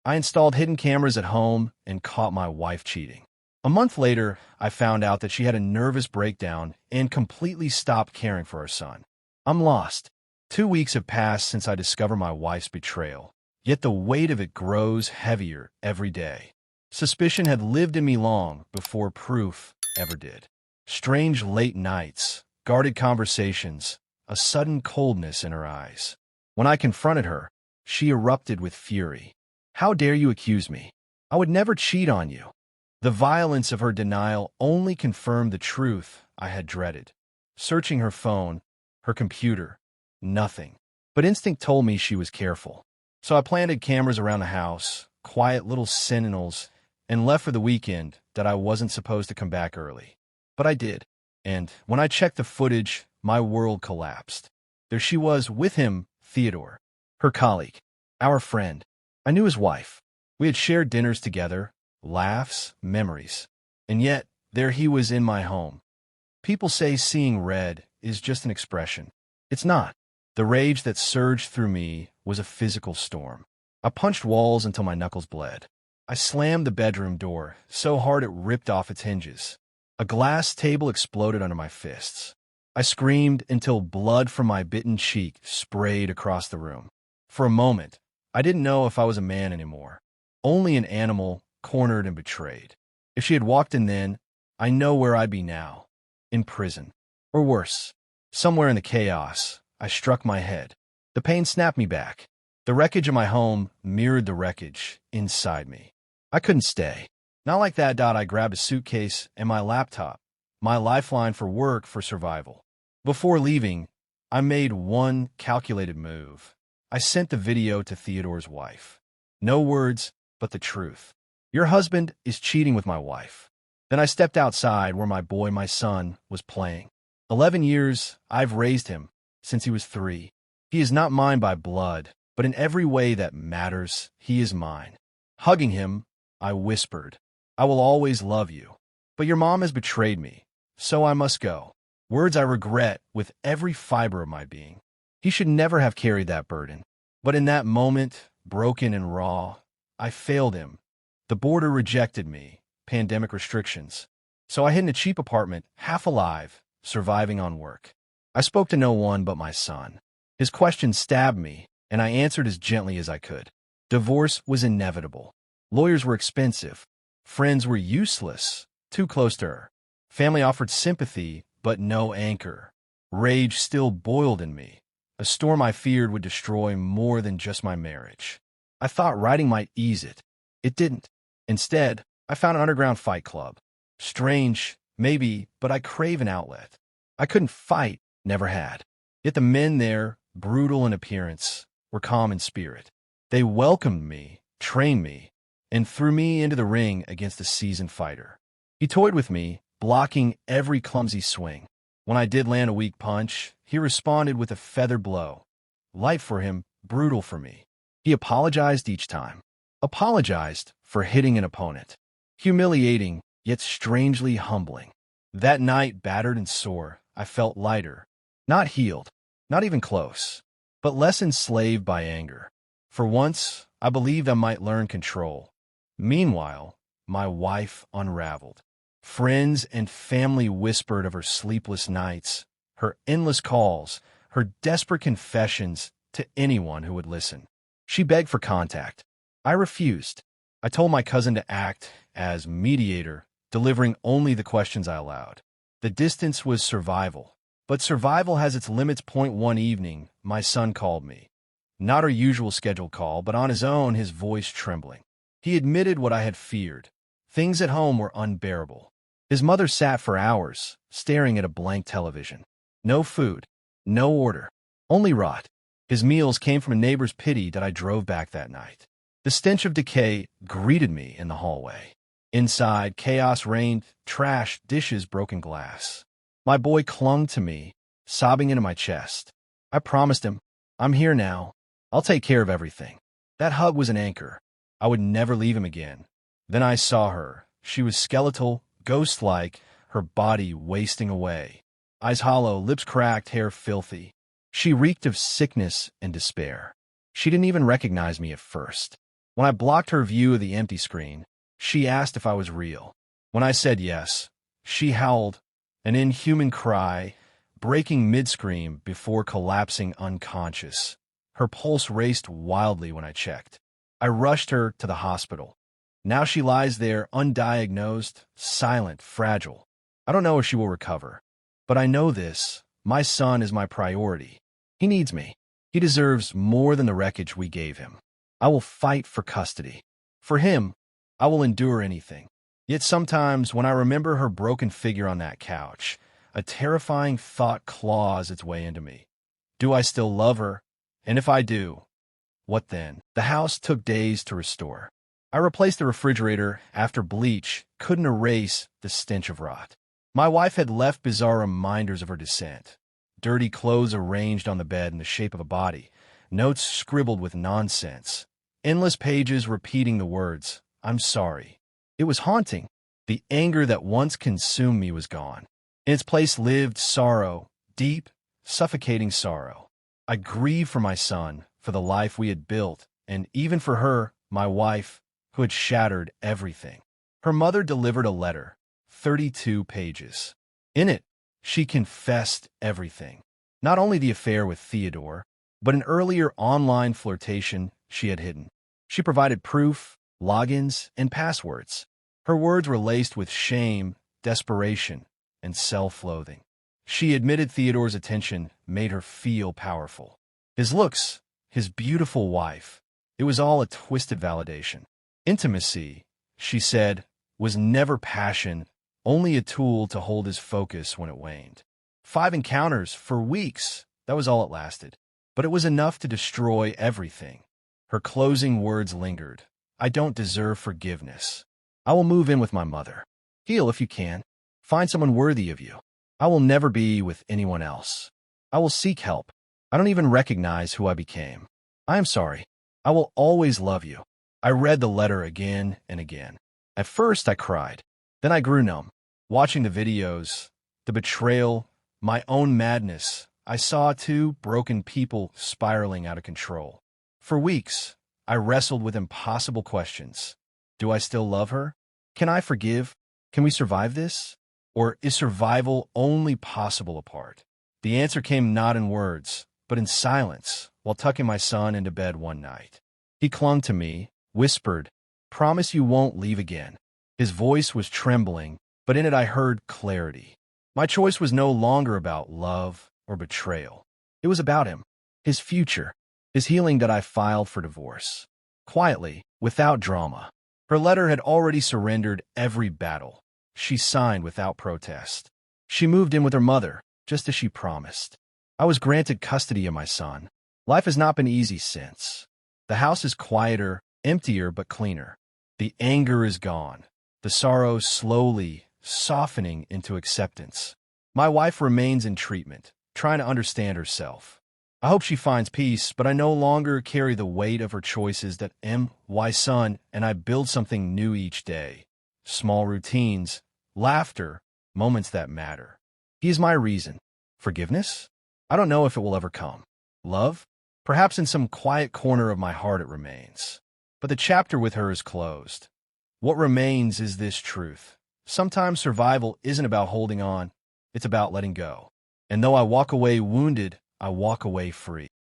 I installed hidden cameras at home and caught my wife cheating. A month later, I found out that she had a nervous breakdown and completely stopped caring for her son. I'm lost. 2 weeks have passed since I discovered my wife's betrayal, yet the weight of it grows heavier every day. Suspicion had lived in me long before proof ever did. Strange late nights, guarded conversations, a sudden coldness in her eyes. When I confronted her, she erupted with fury. "How dare you accuse me? I would never cheat on you." The violence of her denial only confirmed the truth I had dreaded. Searching her phone, her computer, nothing. But instinct told me she was careful. So I planted cameras around the house, quiet little sentinels, and left for the weekend that I wasn't supposed to come back early. But I did. And when I checked the footage, my world collapsed. There she was with him, Theodore, her colleague, our friend. I knew his wife. We had shared dinners together, laughs, memories. And yet, there he was in my home. People say seeing red is just an expression. It's not. The rage that surged through me was a physical storm. I punched walls until my knuckles bled. I slammed the bedroom door so hard it ripped off its hinges. A glass table exploded under my fists. I screamed until blood from my bitten cheek sprayed across the room. For a moment, I didn't know if I was a man anymore. Only an animal, cornered and betrayed. If she had walked in then, I know where I'd be now. In prison. Or worse. Somewhere in the chaos, I struck my head. The pain snapped me back. The wreckage of my home mirrored the wreckage inside me. I couldn't stay. Not like that. I grabbed a suitcase and my laptop, my lifeline for work, for survival. Before leaving, I made one calculated move. I sent the video to Theodore's wife. No words, but the truth. "Your husband is cheating with my wife." Then I stepped outside where my son, was playing. 11 years, I've raised him, since he was 3. He is not mine by blood, but in every way that matters, he is mine. Hugging him, I whispered, "I will always love you. But your mom has betrayed me, so I must go." Words I regret with every fiber of my being. He should never have carried that burden. But in that moment, broken and raw, I failed him. The border rejected me, pandemic restrictions. So I hid in a cheap apartment, half alive, surviving on work. I spoke to no one but my son. His questions stabbed me, and I answered as gently as I could. Divorce was inevitable. Lawyers were expensive. Friends were useless, too close to her. Family offered sympathy, but no anchor. Rage still boiled in me, a storm I feared would destroy more than just my marriage. I thought writing might ease it. It didn't. Instead, I found an underground fight club. Strange, maybe, but I crave an outlet. I couldn't fight, never had. Yet the men there, brutal in appearance, were calm in spirit. They welcomed me, trained me, and threw me into the ring against a seasoned fighter. He toyed with me, blocking every clumsy swing. When I did land a weak punch, he responded with a feathered blow. Light for him, brutal for me. He apologized each time. Apologized for hitting an opponent. Humiliating, yet strangely humbling. That night, battered and sore, I felt lighter. Not healed, not even close, but less enslaved by anger. For once, I believed I might learn control. Meanwhile, my wife unraveled. Friends and family whispered of her sleepless nights, her endless calls, her desperate confessions to anyone who would listen. She begged for contact. I refused. I told my cousin to act as mediator, delivering only the questions I allowed. The distance was survival. But survival has its limits. One evening, my son called me. Not our usual scheduled call, but on his own, his voice trembling. He admitted what I had feared. Things at home were unbearable. His mother sat for hours, staring at a blank television. No food, no order, only rot. His meals came from a neighbor's pity that I drove back that night. The stench of decay greeted me in the hallway. Inside, chaos reigned, trash, dishes, broken glass. My boy clung to me, sobbing into my chest. I promised him, "I'm here now. I'll take care of everything." That hug was an anchor. I would never leave him again. Then I saw her. She was skeletal, ghost-like, her body wasting away. Eyes hollow, lips cracked, hair filthy. She reeked of sickness and despair. She didn't even recognize me at first. When I blocked her view of the empty screen, she asked if I was real. When I said yes, she howled, an inhuman cry, breaking mid-scream before collapsing unconscious. Her pulse raced wildly when I checked. I rushed her to the hospital. Now she lies there undiagnosed, silent, fragile. I don't know if she will recover. But I know this. My son is my priority. He needs me. He deserves more than the wreckage we gave him. I will fight for custody. For him, I will endure anything. Yet sometimes, when I remember her broken figure on that couch, a terrifying thought claws its way into me. Do I still love her? And if I do, what then? The house took days to restore. I replaced the refrigerator after bleach couldn't erase the stench of rot. My wife had left bizarre reminders of her descent. Dirty clothes arranged on the bed in the shape of a body, notes scribbled with nonsense, endless pages repeating the words, "I'm sorry." It was haunting. The anger that once consumed me was gone. In its place lived sorrow, deep, suffocating sorrow. I grieved for my son, for the life we had built, and even for her, my wife, who had shattered everything. Her mother delivered a letter, 32 pages. In it, she confessed everything. Not only the affair with Theodore, but an earlier online flirtation she had hidden. She provided proof, logins, and passwords. Her words were laced with shame, desperation, and self-loathing. She admitted Theodore's attention made her feel powerful. His looks, his beautiful wife, it was all a twisted validation. Intimacy, she said, was never passion, only a tool to hold his focus when it waned. 5 encounters for weeks, that was all it lasted. But it was enough to destroy everything. Her closing words lingered. I don't deserve forgiveness. I will move in with my mother. Heal if you can. Find someone worthy of you. I will never be with anyone else. I will seek help. I don't even recognize who I became. I am sorry. I will always love you. I read the letter again and again. At first, I cried. Then I grew numb. Watching the videos, the betrayal, my own madness, I saw 2 broken people spiraling out of control. For weeks, I wrestled with impossible questions. Do I still love her? Can I forgive? Can we survive this? Or is survival only possible apart? The answer came not in words, but in silence, while tucking my son into bed one night. He clung to me, whispered, "Promise you won't leave again." His voice was trembling, but in it I heard clarity. My choice was no longer about love or betrayal. It was about him, his future, his healing that I filed for divorce. Quietly, without drama. Her letter had already surrendered every battle. She signed without protest. She moved in with her mother, just as she promised. I was granted custody of my son. Life has not been easy since. The house is quieter, emptier, but cleaner. The anger is gone. The sorrow slowly softening into acceptance. My wife remains in treatment, trying to understand herself. I hope she finds peace, but I no longer carry the weight of her choices that my son and I build something new each day. Small routines, laughter, moments that matter. He is my reason. Forgiveness? I don't know if it will ever come. Love? Perhaps in some quiet corner of my heart it remains. But the chapter with her is closed. What remains is this truth. Sometimes survival isn't about holding on, it's about letting go. And though I walk away wounded, I walk away free.